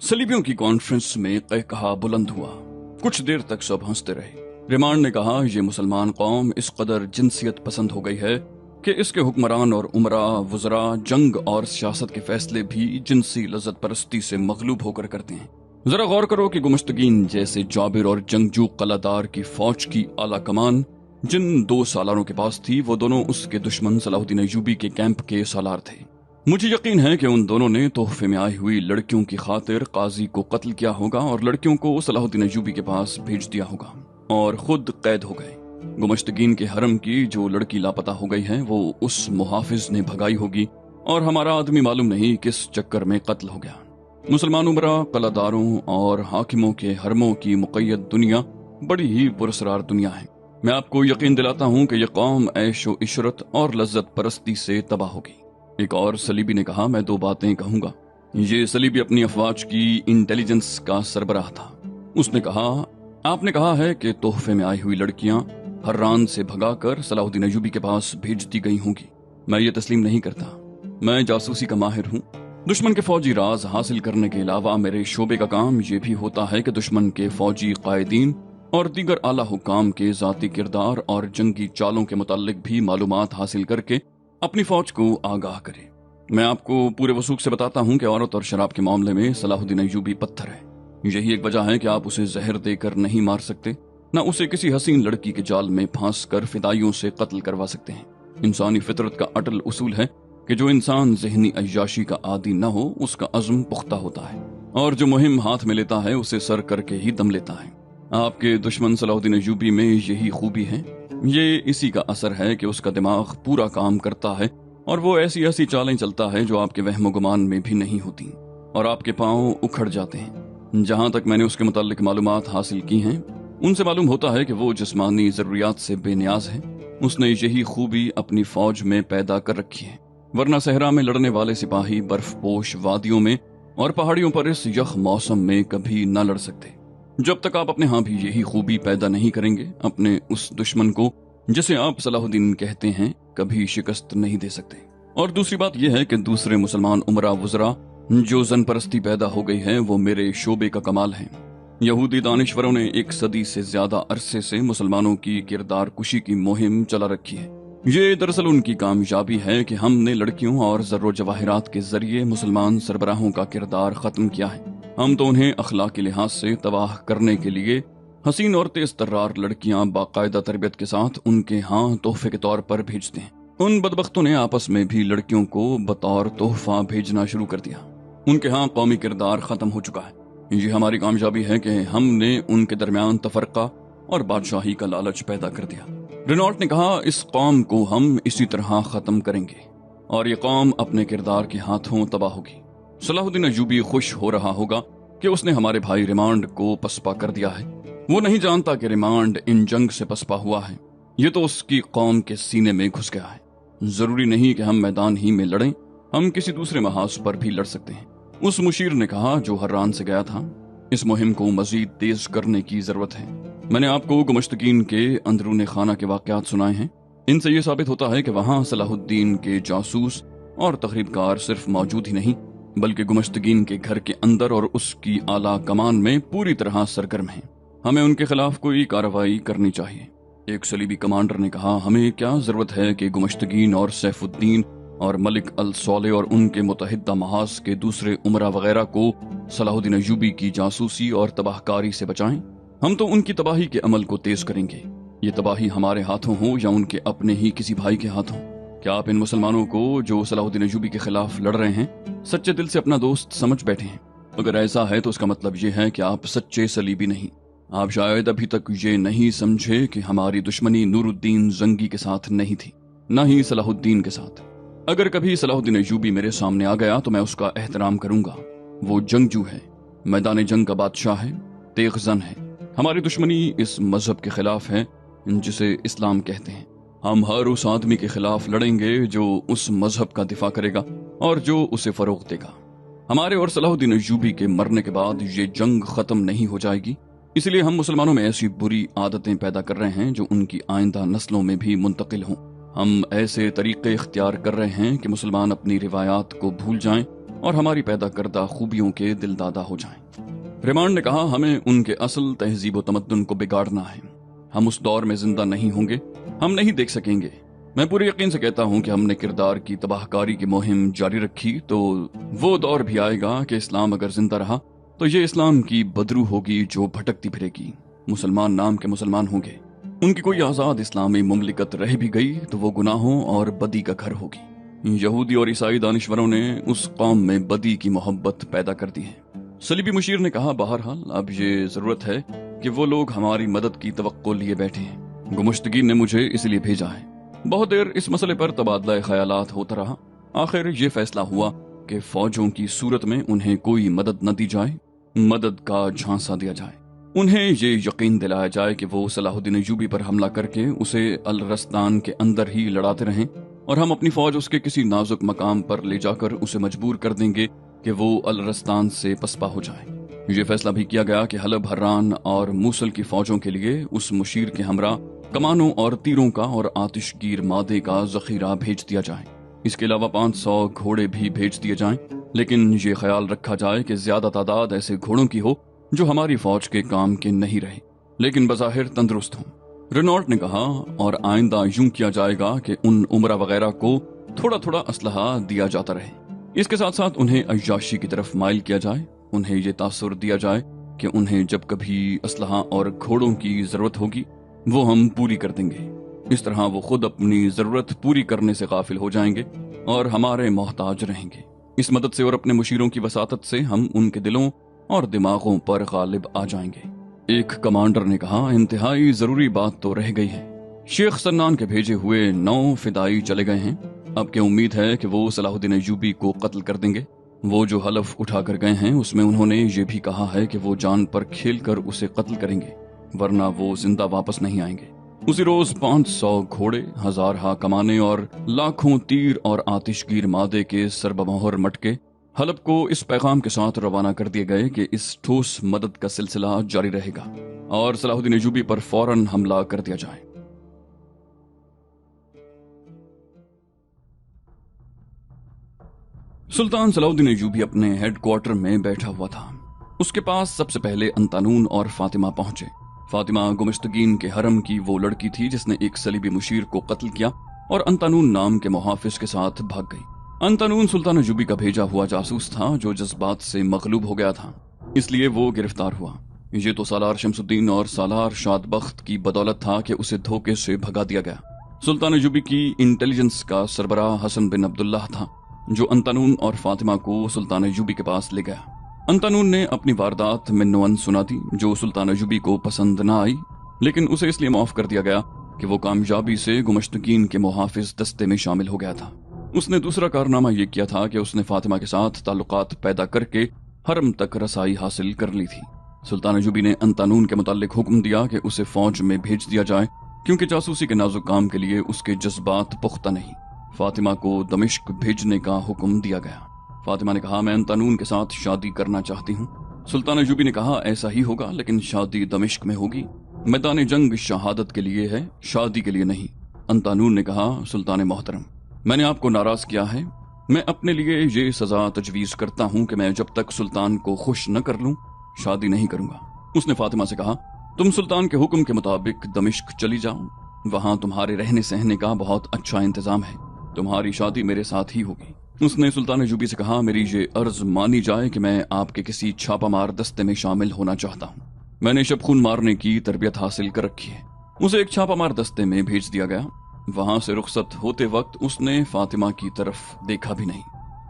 सलीबियों की कॉन्फ्रेंस में कहकहा बुलंद हुआ। कुछ देर तक सब हंसते रहे। रिमांड ने कहा, ये मुसलमान कौम इस कदर जिनसियत पसंद हो गई है कि इसके हुक्मरान और उमरा, वज़रा, जंग और सियासत के फैसले भी जिनसी लज्जत परस्ती से मगलूब होकर करते हैं। जरा गौर करो कि गुमश्तगीन जैसे जाबिर और जंगजू कलादार की फौज की आला कमान जिन दो सालारों के पास थी, वो दोनों उसके दुश्मन सलाहुद्दीन अय्यूबी के कैंप के सालार थे। मुझे यकीन है कि उन दोनों ने तोहफे में आई हुई लड़कियों की खातिर काजी को कत्ल किया होगा और लड़कियों को सलाहुद्दीन अय्यूबी के पास भेज दिया होगा और खुद कैद हो गए। गुमश्तगीन के हरम की जो लड़की लापता हो गई है वो उस मुहाफिज ने भगाई होगी और हमारा आदमी मालूम नहीं किस चक्कर में कत्ल हो गया। मुसलमान उमरा, कलादारों और हाकिमों के हरमों की मुक़य्यद दुनिया बड़ी ही पुरस्कार दुनिया है। मैं आपको यकीन दिलाता हूँ कि यह कौम ऐशो इशरत और लज्जत परस्ती से तबाह होगी। एक और सलीबी ने कहा, मैं दो बातें कहूंगा। ये सलीबी अपनी अफवाज की इंटेलिजेंस का सरबराह था। उसने कहा, आपने कहा है कि तोहफे में आई हुई लड़कियां हर्रान से भगाकर सलाहुद्दीन अय्यूबी के पास भेज दी गई होंगी। मैं ये तस्लीम नहीं करता। मैं जासूसी का माहिर हूँ। दुश्मन के फौजी राज हासिल करने के अलावा मेरे शोबे का काम यह भी होता है कि दुश्मन के फौजी कायदीन और दीगर आला हुकाम के जाती किरदार और जंगी चालों के मुताल्लिक भी मालूमात हासिल करके अपनी फौज को आगाह करे। मैं आपको पूरे वसूख से बताता हूँ कि औरत और शराब के मामले में सलाहुद्दीन अय्यूबी पत्थर है। यही एक वजह है कि आप उसे जहर देकर नहीं मार सकते, न उसे किसी हसीन लड़की के जाल में फांस कर फिदाइयों से कत्ल करवा सकते हैं। इंसानी फितरत का अटल उसूल है कि जो इंसान ज़हनी अय्याशी का आदी न हो उसका अज़्म पुख्ता होता है और जो मुहिम हाथ में लेता है उसे सर करके ही दम लेता है। आपके दुश्मन सलाहुद्दीन अय्यूबी में यही खूबी है। ये इसी का असर है कि उसका दिमाग पूरा काम करता है और वो ऐसी ऐसी चालें चलता है जो आपके वहम गुमान में भी नहीं होती और आपके पांव उखड़ जाते हैं। जहां तक मैंने उसके मुताल्लिक मालूमात हासिल की हैं, उनसे मालूम होता है कि वो जिस्मानी जरूरियात से बेनियाज है। उसने यही खूबी अपनी फौज में पैदा कर रखी है, वरना सहरा में लड़ने वाले सिपाही बर्फपोश वादियों में और पहाड़ियों पर इस यख मौसम में कभी न लड़ सकते। जब तक आप अपने यहाँ भी यही खूबी पैदा नहीं करेंगे, अपने उस दुश्मन को जिसे आप सलाहुद्दीन कहते हैं कभी शिकस्त नहीं दे सकते। और दूसरी बात यह है कि दूसरे मुसलमान उमरा वज़रा जो जन परस्ती पैदा हो गई है वो मेरे शोबे का कमाल है। यहूदी दानिश्वरों ने 1 सदी से ज्यादा अरसे से मुसलमानों की किरदार कुशी की मुहिम चला रखी है। ये दरअसल उनकी कामयाबी है कि हमने लड़कियों और ज़र्रो जवाहिरात के जरिए मुसलमान सरबराहों का किरदार खत्म किया है। हम तो उन्हें अखलाकी लिहाज से तबाह करने के लिए हसीन और तेज तर्रार लड़कियां बाकायदा तरबियत के साथ उनके यहाँ तोहफे के तौर पर भेजते हैं। उन बदबख्तों ने आपस में भी लड़कियों को बतौर तोहफा भेजना शुरू कर दिया। उनके यहाँ कौमी किरदार खत्म हो चुका है। ये हमारी कामयाबी है कि हमने उनके दरमियान तफरका और बादशाही का लालच पैदा कर दिया। रेनॉल्ट ने कहा, इस कौम को हम इसी तरह खत्म करेंगे और ये कौम अपने किरदार के हाथों तबाह होगी। सलाहुद्दीन अय्यूबी खुश हो रहा होगा कि उसने हमारे भाई रिमांड को पसपा कर दिया है। वो नहीं जानता कि रिमांड इन जंग से पसपा हुआ है, ये तो उसकी कौम के सीने में घुस गया है। जरूरी नहीं कि हम मैदान ही में लड़ें, हम किसी दूसरे महाज पर भी लड़ सकते हैं। उस मुशीर ने कहा जो हर्रान से गया था, इस मुहिम को मजीद तेज करने की जरूरत है। मैंने आपको गुमश्तगीन के अंदरूने खाना के वाकयात सुनाए हैं। इनसे यह साबित होता है कि वहां सलाहुद्दीन के जासूस और तखरीबकार सिर्फ मौजूद ही नहीं बल्कि गुमश्तगीन के घर के अंदर और उसकी आला कमान में पूरी तरह सरगर्म हैं। हमें उनके खिलाफ कोई कार्रवाई करनी चाहिए। एक सलीबी कमांडर ने कहा, हमें क्या जरूरत है कि गुमश्तगीन और सैफुद्दीन और मलिक अल सौले और उनके मुतहिदा महाज के दूसरे उमरा वगैरह को सलाहुद्दीन अय्यूबी की जासूसी और तबाहकारी से बचाएं। हम तो उनकी तबाही के अमल को तेज करेंगे, ये तबाही हमारे हाथों हो या उनके अपने ही किसी भाई के हाथों। क्या आप इन मुसलमानों को जो सलाहुद्दीन अय्यूबी के खिलाफ लड़ रहे हैं सच्चे दिल से अपना दोस्त समझ बैठे हैं? अगर ऐसा है तो उसका मतलब ये है कि आप सच्चे सलीबी नहीं। आप शायद अभी तक ये नहीं समझे कि हमारी दुश्मनी नूरुद्दीन जंगी के साथ नहीं थी, न ही सलाहुद्दीन के साथ। अगर कभी सलाहुद्दीन अय्यूबी मेरे सामने आ गया तो मैं उसका एहतराम करूंगा। वो जंगजू है, मैदान जंग का बादशाह है, तेगजन है। हमारी दुश्मनी इस मजहब के खिलाफ है जिसे इस्लाम कहते हैं। हम हर उस आदमी के खिलाफ लड़ेंगे जो उस मजहब का दिफा करेगा और जो उसे फरोग देगा। हमारे और सलाहुद्दीन अय्यूबी के मरने के बाद ये जंग खत्म नहीं हो जाएगी, इसलिए हम मुसलमानों में ऐसी बुरी आदतें पैदा कर रहे हैं जो उनकी आइंदा नस्लों में भी मुंतकिल हों। हम ऐसे तरीके इख्तियार कर रहे हैं कि मुसलमान अपनी रिवायात को भूल जाएं और हमारी पैदा करदा खूबियों के दिलदादा हो जाएं। रेमांड ने कहा, हमें उनके असल तहजीब व तमद्दुन को बिगाड़ना है। हम उस दौर में जिंदा नहीं होंगे, हम नहीं देख सकेंगे। मैं पूरे यकीन से कहता हूं कि हमने किरदार की तबाहकारी की मुहिम जारी रखी तो वो दौर भी आएगा कि इस्लाम अगर जिंदा रहा तो ये इस्लाम की बदरू होगी जो भटकती फिरेगी। मुसलमान नाम के मुसलमान होंगे। उनकी कोई आजाद इस्लामी मुमलिकत रह भी गई तो वो गुनाहों और बदी का घर होगी। यहूदी और ईसाई दानिश्वरों ने उस कौम में बदी की मोहब्बत पैदा कर दी है। सलीबी मुशीर ने कहा, बहरहाल अब ये जरूरत है कि वो लोग हमारी मदद की तवक्को लिए बैठे हैं। गुमुश्तगी ने मुझे इसलिए भेजा है। बहुत देर इस मसले पर तबादला ख्यालात होता रहा। आखिर ये फैसला हुआ कि फौजों की सूरत में उन्हें कोई मदद न दी जाए, मदद का झांसा दिया जाए। उन्हें ये यकीन दिलाया जाए कि वो सलाहुद्दीन अय्यूबी पर हमला करके उसे अल रस्तान के अंदर ही लड़ाते रहें और हम अपनी फौज उसके किसी नाजुक मकाम पर ले जाकर उसे मजबूर कर देंगे कि वो अल रस्तान से पसपा हो जाए। ये फैसला भी किया गया कि हलब, हर्रान और मूसल की फौजों के लिए उस मुशीर के हमरा कमानों और तीरों का और आतिशगीर मादे का जखीरा भेज दिया जाए। इसके अलावा 500 घोड़े भी भेज दिए जाएं, लेकिन ये ख्याल रखा जाए कि ज्यादा तादाद ऐसे घोड़ों की हो जो हमारी फौज के काम के नहीं रहे लेकिन बज़ाहिर तंदुरुस्त हों। रेनॉल्ट ने कहा, और आइंदा यूं किया जाएगा कि उन उमरा वगैरह को थोड़ा थोड़ा असलहा दिया जाता रहे। इसके साथ साथ उन्हें अय्याशी की तरफ माइल किया जाए। उन्हें ये तासुर दिया जाए कि उन्हें जब कभी असलहा और घोड़ों की जरूरत होगी वो हम पूरी कर देंगे। इस तरह वो खुद अपनी जरूरत पूरी करने से गाफिल हो जाएंगे और हमारे मोहताज रहेंगे। इस मदद से और अपने मुशीरों की वसातत से हम उनके दिलों और दिमागों पर गालिब आ जाएंगे। एक कमांडर ने कहा, इंतहाई जरूरी बात तो रह गई है। शेख सन्नान के भेजे हुए 9 फिदाई चले गए हैं। अब क्या उम्मीद है कि वो सलाहुद्दीन अय्यूबी को कत्ल कर देंगे? वो जो हलफ उठा कर गए हैं उसमें उन्होंने ये भी कहा है कि वो जान पर खेल कर उसे कत्ल करेंगे, वरना वो जिंदा वापस नहीं आएंगे। उसी रोज 500 घोड़े, 1000 हा कमाने और लाखों तीर और आतिशगीर मादे के सरबमोहर मटके हलब को इस पैगाम के साथ रवाना कर दिए गए कि इस ठोस मदद का सिलसिला जारी रहेगा और सलाहुद्दीन अय्यूबी पर फौरन हमला कर दिया जाए। सुल्तान सलाहुद्दीन अय्यूबी अपने हेडक्वार्टर में बैठा हुआ था। उसके पास सबसे पहले अंतानून और फातिमा पहुंचे। फातिमा गुमश्तगीन के हरम की वो लड़की थी जिसने एक सलीबी मुशीर को कत्ल किया और अंतानून नाम के मुहाफिज के साथ भाग गई। अंतानून सुल्तान अय्यूबी का भेजा हुआ जासूस था जो जज्बात से मगलूब हो गया था, इसलिए वो गिरफ्तार हुआ। ये तो सालार शमसुद्दीन और सालार शादबख्त की बदौलत था कि उसे धोखे से भगा दिया गया। सुल्तान अय्यूबी की इंटेलिजेंस का सरबराह हसन बिन अब्दुल्लाह था जो अंतानून और फातिमा को सुल्तान अय्यूबी के पास ले गया। अंतानून ने अपनी वारदात मिन्नोअन सुना दी जो सुल्तान अय्यूबी को पसंद न आई, लेकिन उसे इसलिए माफ कर दिया गया कि वो कामयाबी से गुमश्तगीन के मुहाफिज दस्ते में शामिल हो गया था। उसने दूसरा कारनामा ये किया था कि उसने फातिमा के साथ ताल्लुकात पैदा करके हरम तक रसाई हासिल कर ली थी। सुल्तान अय्यूबी ने अंतानून के मुतालिक हुक्म दिया कि उसे फौज में भेज दिया जाए क्योंकि जासूसी के नाजुक काम के लिए उसके जज्बात पुख्ता नहीं। फातिमा को दमिश्क भेजने का हुक्म दिया गया। फातिमा ने कहा, मैं अंतानून के साथ शादी करना चाहती हूँ। सुल्तान अय्यूबी ने कहा, ऐसा ही होगा, लेकिन शादी दमिश्क में होगी। मैदान जंग शहादत के लिए है, शादी के लिए नहीं। अंतानून ने कहा, सुल्तान मोहतरम, मैंने आपको नाराज किया है। मैं अपने लिए ये सजा तजवीज करता हूँ कि मैं जब तक सुल्तान को खुश न कर लूं शादी नहीं करूंगा। उसने फातिमा से कहा, तुम सुल्तान के हुक्म के मुताबिक दमिश्क चली जाओ, वहां तुम्हारे रहने सहने का बहुत अच्छा इंतजाम है, तुम्हारी शादी मेरे साथ ही होगी। उसने सुल्तान अय्यूबी से कहा, मेरी ये अर्ज मानी जाए कि मैं आपके किसी छापामार दस्ते में शामिल होना चाहता हूँ। मैंने शबखून मारने की तरबियत हासिल कर रखी है। उसे एक छापामार दस्ते में भेज दिया गया। वहां से रुखसत होते वक्त उसने फातिमा की तरफ देखा भी नहीं।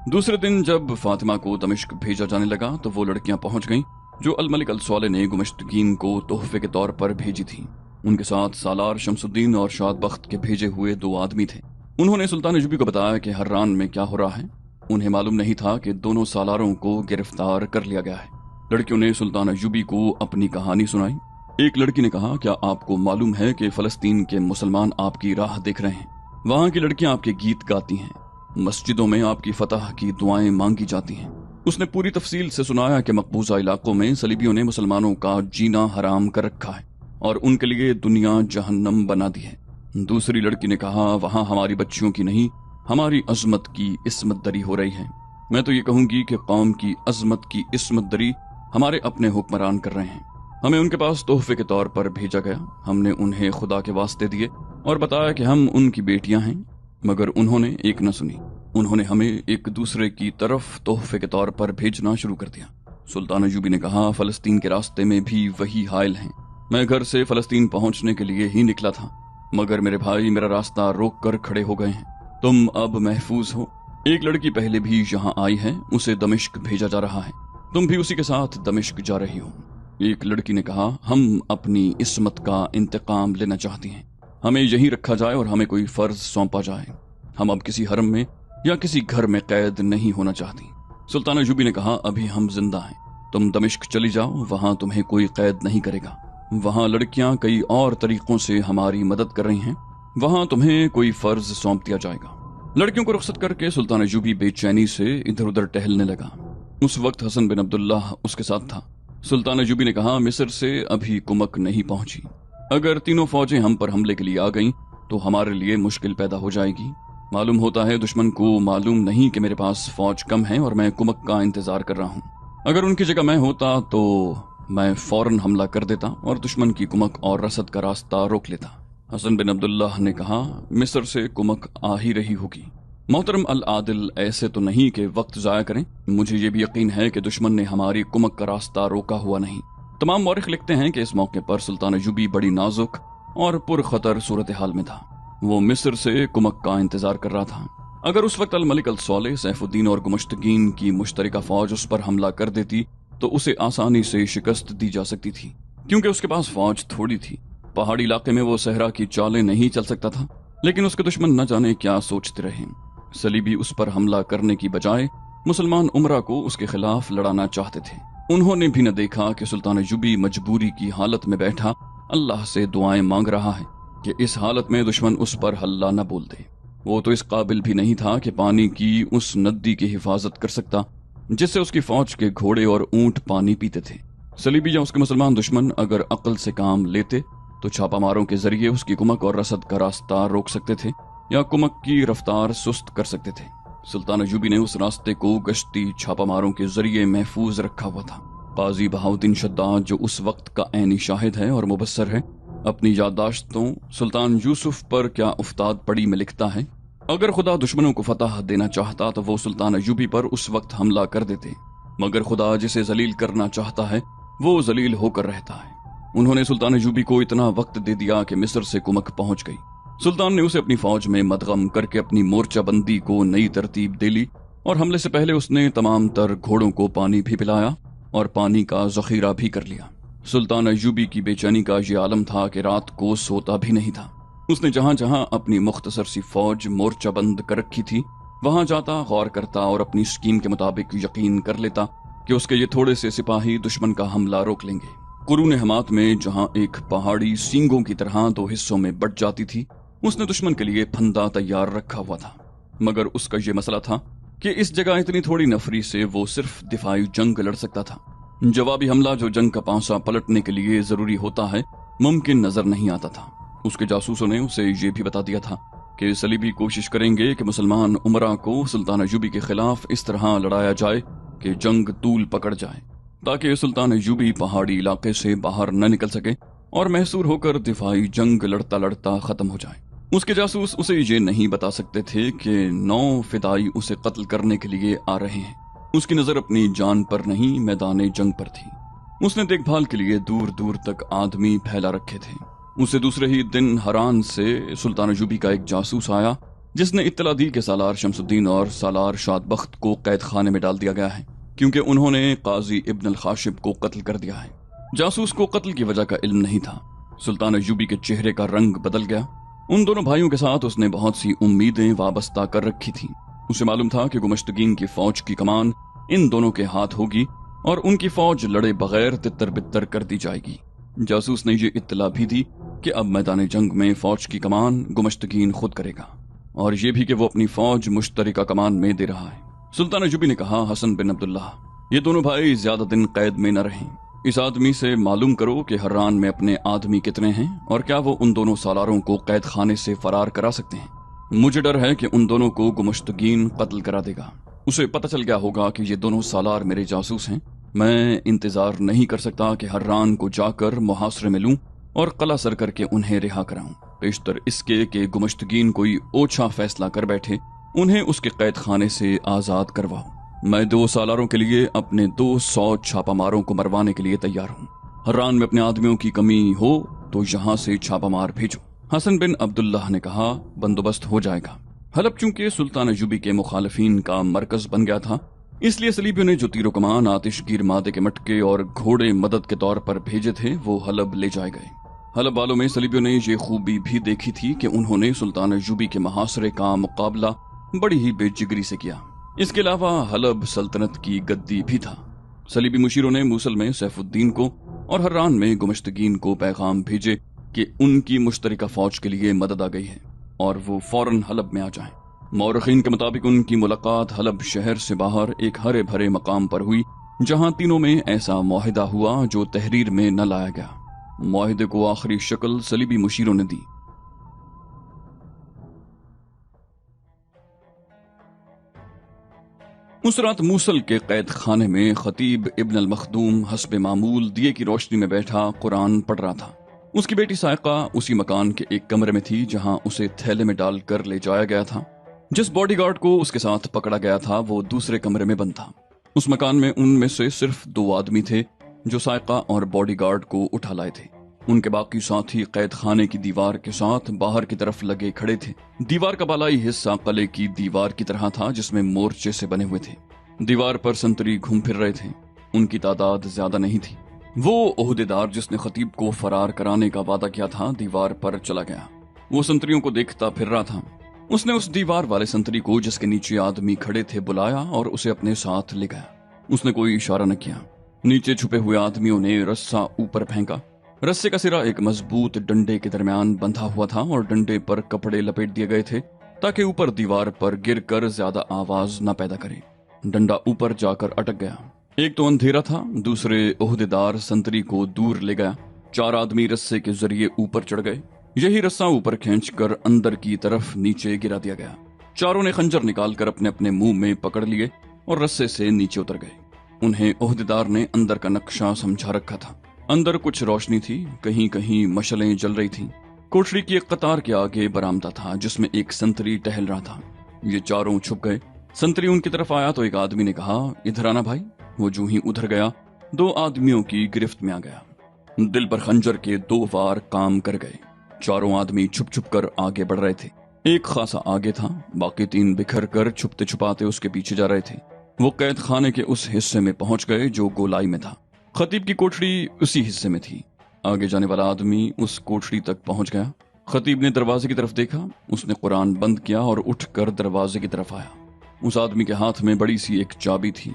दूसरे दिन जब फातिमा को दमिश्क भेजा जाने लगा तो वो लड़कियां पहुंच गईं जो अल मलिक अल सौले ने गुमश्तगीन को तोहफे के तौर पर भेजी थी। उनके साथ सालार शमसुद्दीन और शादबख्त के भेजे हुए 2 आदमी थे। उन्होंने सुल्तान अय्यूबी को बताया कि हर्रान में क्या हो रहा है। उन्हें मालूम नहीं था कि दोनों सालारों को गिरफ्तार कर लिया गया है। लड़कियों ने सुल्तान अय्यूबी को अपनी कहानी सुनाई। एक लड़की ने कहा, क्या आपको मालूम है कि फलस्तीन के मुसलमान आपकी राह देख रहे हैं? वहाँ की लड़कियां आपके गीत गाती हैं, मस्जिदों में आपकी फतह की दुआएं मांगी जाती हैं। उसने पूरी तफसील से सुनाया कि मकबूजा इलाकों में सलीबियों ने मुसलमानों का जीना हराम कर रखा है और उनके लिए दुनिया जहन्नम बना दी है। दूसरी लड़की ने कहा, वहाँ हमारी बच्चियों की नहीं, हमारी अजमत की इस्मत दरी हो रही है। मैं तो ये कहूंगी कि कौम की अजमत की इस्मत दरी हमारे अपने हुक्मरान कर रहे हैं। हमें उनके पास तोहफे के तौर पर भेजा गया। हमने उन्हें खुदा के वास्ते दिए और बताया कि हम उनकी बेटियां हैं, मगर उन्होंने एक न सुनी। उन्होंने हमें एक दूसरे की तरफ तोहफे के तौर पर भेजना शुरू कर दिया। सुल्तान अय्यूबी ने कहा, फलस्तीन के रास्ते में भी वही हाल है। मैं घर से फलस्तीन पहुंचने के लिए ही निकला था, मगर मेरे भाई मेरा रास्ता रोक कर खड़े हो गए हैं। तुम अब महफूज हो। एक लड़की पहले भी यहाँ आई है, उसे दमिश्क भेजा जा रहा है। तुम भी उसी के साथ दमिश्क जा रही हो। एक लड़की ने कहा, हम अपनी इस्मत का इंतकाम लेना चाहती हैं। हमें यहीं रखा जाए और हमें कोई फर्ज सौंपा जाए। हम अब किसी हरम में या किसी घर में कैद नहीं होना चाहती। सुल्तान अय्यूबी ने कहा, अभी हम जिंदा हैं। तुम दमिश्क चली जाओ, वहां तुम्हें कोई कैद नहीं करेगा। वहां लड़कियां कई और तरीकों से हमारी मदद कर रही हैं। वहां तुम्हें कोई फर्ज सौंप दिया जाएगा। लड़कियों को रुखसत करके सुल्तान अय्यूबी बेचैनी से इधर उधर टहलने लगा। उस वक्त हसन बिन अब्दुल्लाह उसके साथ था। सुल्तान अय्यूबी ने कहा, मिस्र से अभी कुमक नहीं पहुंची। अगर तीनों फौजें हम पर हमले के लिए आ गईं तो हमारे लिए मुश्किल पैदा हो जाएगी। मालूम होता है दुश्मन को मालूम नहीं कि मेरे पास फौज कम है और मैं कुमक का इंतजार कर रहा हूँ। अगर उनकी जगह मैं होता तो मैं फौरन हमला कर देता और दुश्मन की कुमक और रसद का रास्ता रोक लेता। हसन बिन अब्दुल्लाह ने कहा, मिस्र से कुमक आ ही रही होगी। मोहतरम अल आदिल, ऐसे तो नहीं कि वक्त जाया करें। मुझे ये भी यकीन है कि दुश्मन ने हमारी कुमक का रास्ता रोका हुआ नहीं। तमाम मौरिख लिखते हैं कि इस मौके पर सुल्तान अय्यूबी बड़ी नाजुक और पुरखतर सूरत हाल में था। वो मिस्र से कुमक का इंतजार कर रहा था। अगर उस वक्त अल मलिक अल सौले, सैफुद्दीन और गुमश्तगीन की मुश्तरका फौज उस पर हमला कर देती तो उसे आसानी से शिकस्त दी जा सकती थी, क्योंकि उसके पास फौज थोड़ी थी। पहाड़ी इलाके में वो सहरा की चालें नहीं चल सकता था। लेकिन उसके दुश्मन न जाने क्या सोचते रहे। सलीबी उस पर हमला करने की बजाय मुसलमान उमरा को उसके खिलाफ लड़ाना चाहते थे। उन्होंने भी न देखा कि सुल्तान अय्यूबी मजबूरी की हालत में बैठा अल्लाह से दुआएं मांग रहा है कि इस हालत में दुश्मन उस पर हल्ला न बोल दे। वो तो इस काबिल भी नहीं था कि पानी की उस नदी की हिफाजत कर सकता जिससे उसकी फौज के घोड़े और ऊंट पानी पीते थे। सलीबी या उसके मुसलमान दुश्मन अगर अक्ल से काम लेते तो छापामारों के जरिए उसकी कुमक और रसद का रास्ता रोक सकते थे या कुमक की रफ्तार सुस्त कर सकते थे। सुल्तान अय्यूबी ने उस रास्ते को गश्ती छापामारों के जरिए महफूज रखा हुआ था। काजी बहाउद्दीन शद्दाद, जो उस वक्त का ऐनी शाहिद है और मुबस्सर है, अपनी याददाश्तों सुल्तान यूसुफ पर क्या उफ्ताद पड़ी में लिखता है, अगर खुदा दुश्मनों को फतह देना चाहता तो वो सुल्तान अय्यूबी पर उस वक्त हमला कर देते, मगर खुदा जिसे जलील करना चाहता है वो जलील होकर रहता है। उन्होंने सुल्तान अय्यूबी को इतना वक्त दे दिया कि मिस्र से कुमक पहुंच गई। सुल्तान ने उसे अपनी फौज में मदगम करके अपनी मोर्चाबंदी को नई तरतीब दे ली और हमले से पहले उसने तमाम तर घोड़ों को पानी भी पिलाया और पानी का जखीरा भी कर लिया। सुल्तान अय्यूबी की बेचैनी का ये आलम था कि रात को सोता भी नहीं था। उसने जहां जहां अपनी मुख्तसर सी फौज मोर्चाबंद कर रखी थी वहां जाता, गौर करता और अपनी स्कीम के मुताबिक यकीन कर लेता कि उसके ये थोड़े से सिपाही दुश्मन का हमला रोक लेंगे। कुरून हमात में जहां एक पहाड़ी सींगों की तरह दो हिस्सों में बट जाती थी, उसने दुश्मन के लिए फंदा तैयार रखा हुआ था। मगर उसका ये मसला था कि इस जगह इतनी थोड़ी नफरी से वो सिर्फ दिफाई जंग लड़ सकता था। जवाबी हमला, जो जंग का पांसा पलटने के लिए जरूरी होता है, मुमकिन नजर नहीं आता था। उसके जासूसों ने उसे ये भी बता दिया था कि सलीबी कोशिश करेंगे कि मुसलमान उमरा को सुल्तान अय्यूबी के खिलाफ इस तरह लड़ाया जाए कि जंग तूल पकड़ जाए, ताकि सुल्तान अय्यूबी पहाड़ी इलाके से बाहर न निकल सके और महसूर होकर दिफाई जंग लड़ता लड़ता खत्म हो जाए। उसके जासूस उसे ये नहीं बता सकते थे कि 9 फिदाई उसे कत्ल करने के लिए आ रहे हैं। उसकी नजर अपनी जान पर नहीं, मैदान जंग पर थी। उसने देखभाल के लिए दूर दूर तक आदमी फैला रखे थे। उसे दूसरे ही दिन हरान से सुल्तान अय्यूबी का एक जासूस आया, जिसने इत्तला दी कि सालार शमसुद्दीन और सालार शादबख्त को कैद खाने में डाल दिया गया है, क्योंकि उन्होंने काजी इब्न अल खाशिब को कत्ल कर दिया है। जासूस को कत्ल की वजह का इल्म नहीं था। सुल्तान अय्यूबी के चेहरे का रंग बदल गया। उन दोनों भाइयों के साथ उसने बहुत सी उम्मीदें वाबस्ता कर रखी थी। उसे मालूम था कि गुमश्तगीन की फौज की कमान इन दोनों के हाथ होगी और उनकी फौज लड़े बगैर तितर बितर कर दी जाएगी। जासूस ने ये इत्तला भी दी कि अब मैदान जंग में फौज की कमान गुमश्तगीन खुद करेगा, और ये भी कि वो अपनी फौज मुश्तरिका कमान में दे रहा है। सुल्तान अय्यूबी ने कहा, हसन बिन अब्दुल्लाह, ये दोनों भाई ज्यादा दिन कैद में न रहें। इस आदमी से मालूम करो कि हर्रान में अपने आदमी कितने हैं और क्या वो उन दोनों सालारों को कैद खाने से फरार करा सकते हैं। मुझे डर है कि उन दोनों को गुमश्तगीन कत्ल करा देगा। उसे पता चल गया होगा कि ये दोनों सालार मेरे जासूस हैं। मैं इंतजार नहीं कर सकता कि हर्रान को जाकर मुहासरे में लूं और कला सर करके उन्हें रिहा कराऊं। पेशतर इसके कि गुमश्तगीन कोई ओछा फैसला कर बैठे, उन्हें उसके कैद खाने से आजाद करवाऊं। मैं 2 सालारों के लिए अपने 200 छापामारों को मरवाने के लिए तैयार हूं। हर्रान में अपने आदमियों की कमी हो तो यहाँ से छापामार भेजो। हसन बिन अब्दुल्लाह ने कहा, बंदोबस्त हो जाएगा। हलब चूंकि सुल्तान अयूबी के मुखालिफिन का मरकज बन गया था, इसलिए सलीबियों ने जो तीरों कमान, आतिशगीर मादे के मटके और घोड़े मदद के तौर पर भेजे थे वो हलब ले जाए गए। हलब वालों में सलीबियों ने ये खूबी भी देखी थी कि उन्होंने सुल्तान अयूबी के मुहासरे का मुकाबला बड़ी ही बेजिगरी से किया। इसके अलावा हलब सल्तनत की गद्दी भी था। सलीबी मुशीरों ने मूसल में सैफुद्दीन को और हर्रान में गुमश्तगीन को पैगाम भेजे कि उनकी मुश्तरका फौज के लिए मदद आ गई है और वो फौरन हलब में आ जाएं। मौरखीन के मुताबिक उनकी मुलाकात हलब शहर से बाहर एक हरे भरे मकाम पर हुई, जहां तीनों में ऐसा मुआहिदा हुआ जो तहरीर में न लाया गया। मुआहिदे को आखिरी शक्ल सलीबी मुशीरों ने दी। उस रात मूसल के कैद खाने में खतीब इब्न अल मखदूम हस्बे मामूल दिए की रोशनी में बैठा कुरान पढ़ रहा था। उसकी बेटी सायका उसी मकान के एक कमरे में थी जहां उसे थैले में डालकर ले जाया गया था। जिस बॉडीगार्ड को उसके साथ पकड़ा गया था वो दूसरे कमरे में बंद था। उस मकान में उनमें से सिर्फ 2 आदमी थे जो सायका और बॉडीगार्ड को उठा लाए थे। उनके बाकी साथी कैद खाने की दीवार के साथ बाहर की तरफ लगे खड़े थे। दीवार का बालाई हिस्सा कले की दीवार की तरह था जिसमें मोर्चे से बने हुए थे। दीवार पर संतरी घूम फिर रहे थे। उनकी तादाद ज्यादा नहीं थी। वो ओहदेदार जिसने खतीब को फरार कराने का वादा किया था दीवार पर चला गया। वो संतरियों को देखता फिर रहा था। उसने उस दीवार वाले संतरी को जिसके नीचे आदमी खड़े थे बुलाया और उसे अपने साथ ले गया। उसने कोई इशारा न किया। नीचे छुपे हुए आदमियों ने रस्सा ऊपर फेंका। रस्से का सिरा एक मजबूत डंडे के दरमियान बंधा हुआ था और डंडे पर कपड़े लपेट दिए गए थे ताकि ऊपर दीवार पर गिरकर ज्यादा आवाज न पैदा करे। डंडा ऊपर जाकर अटक गया। एक तो अंधेरा था, दूसरे ओहदेदार संतरी को दूर ले गया। 4 आदमी रस्से के जरिए ऊपर चढ़ गए। यही रस्सा ऊपर खींचकर अंदर की तरफ नीचे गिरा दिया गया। चारों ने खंजर निकालकर अपने अपने मुंह में पकड़ लिए और रस्से से नीचे उतर गए। उन्हें ओहदेदार ने अंदर का नक्शा समझा रखा था। अंदर कुछ रोशनी थी, कहीं कहीं मशलें जल रही थीं। कोठरी की एक कतार के आगे बरामदा था जिसमें एक संतरी टहल रहा था। ये चारों छुप गए। संतरी उनकी तरफ आया तो एक आदमी ने कहा, इधर आना भाई। वो जो ही उधर गया 2 आदमियों की गिरफ्त में आ गया। दिल पर खंजर के 2 वार काम कर गए। चारों आदमी छुप छुप कर आगे बढ़ रहे थे। एक खासा आगे था, बाकी 3 बिखर कर छुपते छुपाते उसके पीछे जा रहे थे। वो कैद खाने के उस हिस्से में पहुंच गए जो गोलाई में था। खतीब की कोठरी उसी हिस्से में थी। आगे जाने वाला आदमी उस कोठरी तक पहुंच गया। खतीब ने दरवाजे की तरफ देखा। उसने कुरान बंद किया और उठकर दरवाजे की तरफ आया। उस आदमी के हाथ में बड़ी सी एक चाबी थी।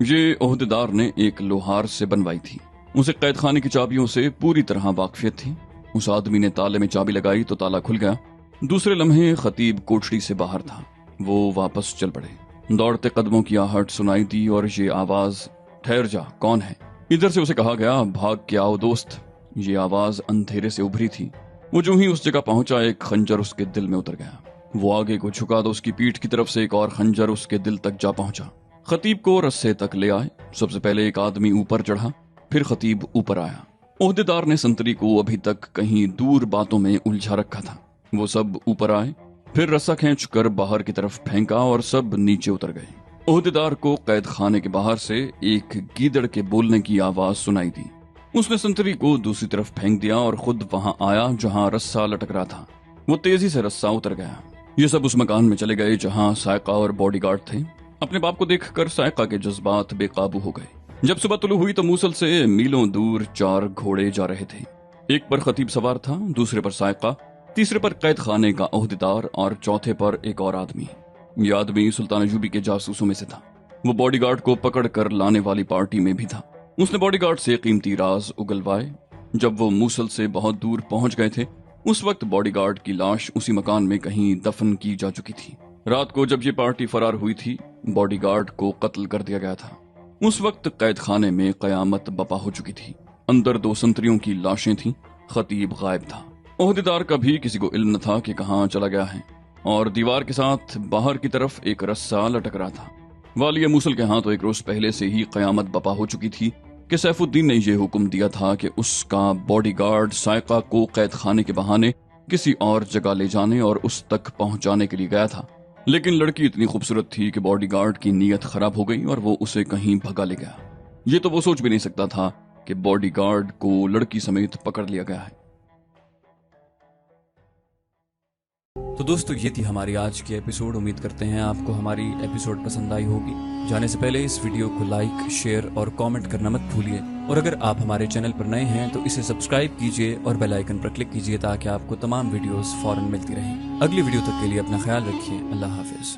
ये ओहदेदार ने एक लोहार से बनवाई थी। उसे कैद खाने की चाबियों से पूरी तरह वाकफियत थी। उस आदमी ने ताले में चाबी लगाई तो ताला खुल गया। दूसरे लम्हे खतीब कोठरी से बाहर था। वो वापस चल पड़े। दौड़ते कदमों की आहट सुनाई दी और ये आवाज, ठहर जा, कौन है? इधर से उसे कहा गया, भाग के आओ दोस्त। ये आवाज अंधेरे से उभरी थी। वो जो ही उस जगह पहुंचा एक खंजर उसके दिल में उतर गया। वो आगे को झुका तो उसकी पीठ की तरफ से एक और खंजर उसके दिल तक जा पहुंचा। खतीब को रस्से तक ले आए। सबसे पहले एक आदमी ऊपर चढ़ा, फिर खतीब ऊपर आया। ओहदेदार ने संतरी को अभी तक कहीं दूर बातों में उलझा रखा था। वो सब ऊपर आए, फिर रस्सा खींचकर बाहर की तरफ फेंका और सब नीचे उतर गए। ओहदेदार को कैद खाने के बाहर से एक गीदड़ के बोलने की आवाज सुनाई दी। उसने संतरी को दूसरी तरफ फेंक दिया और खुद वहां आया जहां रस्सा लटक रहा था। वो तेजी से रस्सा उतर गया। ये सब उस मकान में चले गए जहां सायका और बॉडीगार्ड थे। अपने बाप को देखकर सायका के जज्बात बेकाबू हो गए। जब सुबह तुलू हुई तो मूसल से मीलों दूर 4 घोड़े जा रहे थे। एक पर खतीब सवार था, दूसरे पर सायका, तीसरे पर कैद खाने का ओहदेदार और चौथे पर एक और आदमी। ये आदमी सुल्तान अयूबी के जासूसों में से था। वो बॉडीगार्ड को पकड़ कर लाने वाली पार्टी में भी था। उसने बॉडीगार्ड से कीमती राज उगलवाए। जब वो मूसल से बहुत दूर पहुंच गए थे उस वक्त बॉडीगार्ड की लाश उसी मकान में कहीं दफन की जा चुकी थी। रात को जब ये पार्टी फरार हुई थी बॉडीगार्ड को कत्ल कर दिया गया था। उस वक्त कैद खाने में कयामत बपा हो चुकी थी। अंदर 2 संतरियों की लाशें थीं। खतीब गायब था। ओहदेदार का भी किसी को इल्म न था कि कहाँ चला गया है और दीवार के साथ बाहर की तरफ एक रस्सा लटक रहा था। वाली मूसल के यहाँ तो एक रोज पहले से ही कयामत बपा हो चुकी थी कि सैफुद्दीन ने यह हुक्म दिया था कि उसका बॉडीगार्ड साइका को कैद खाने के बहाने किसी और जगह ले जाने और उस तक पहुंचाने के लिए गया था। लेकिन लड़की इतनी खूबसूरत थी कि बॉडीगार्ड की नीयत खराब हो गई और वो उसे कहीं भगा ले गया। ये तो वो सोच भी नहीं सकता था कि बॉडीगार्ड को लड़की समेत पकड़ लिया गया है। तो दोस्तों, ये थी हमारी आज की एपिसोड। उम्मीद करते हैं आपको हमारी एपिसोड पसंद आई होगी। जाने से पहले इस वीडियो को लाइक, शेयर और कमेंट करना मत भूलिए। और अगर आप हमारे चैनल पर नए हैं तो इसे सब्सक्राइब कीजिए और बेल आइकन पर क्लिक कीजिए ताकि आपको तमाम वीडियोस फौरन मिलती रहें। अगली वीडियो तक के लिए अपना ख्याल रखिए। अल्लाह हाफिज।